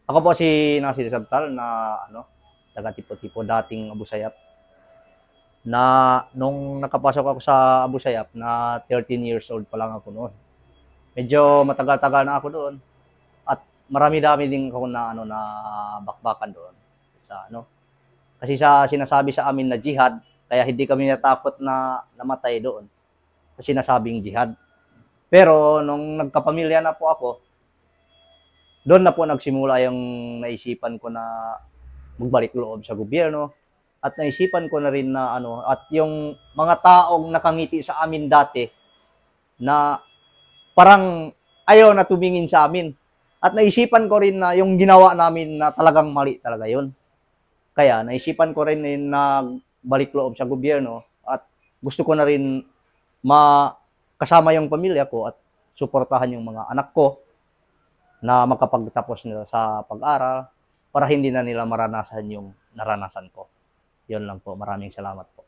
Ako po si Nasir Sabtal na ano, taga Tipo-Tipo, dating Abu Sayyaf. Na nung nakapasok ako sa Abu Sayyaf na 13 years old pa lang ako noon. Medyo matagal-tagal na ako doon at marami-dami din ako na ano na bakbakan doon sa ano. Kasi sa sinasabi sa amin na jihad, kaya hindi kami natakot na namatay doon sa sinasabing jihad. Pero nung nagkapamilya na po ako, doon na po nagsimula yung naisipan ko na magbalik loob sa gobyerno at naisipan ko na rin na ano at yung mga taong nakangiti sa amin dati na parang ayaw na tumingin sa amin at naisipan ko rin na yung ginawa namin na talagang mali talaga yun. Kaya naisipan ko rin na balik loob sa gobyerno at gusto ko na rin makasama yung pamilya ko at suportahan yung mga anak ko na makapagtapos nila sa pag-aral para hindi na nila maranasan yung naranasan ko. Yun lang po. Maraming salamat po.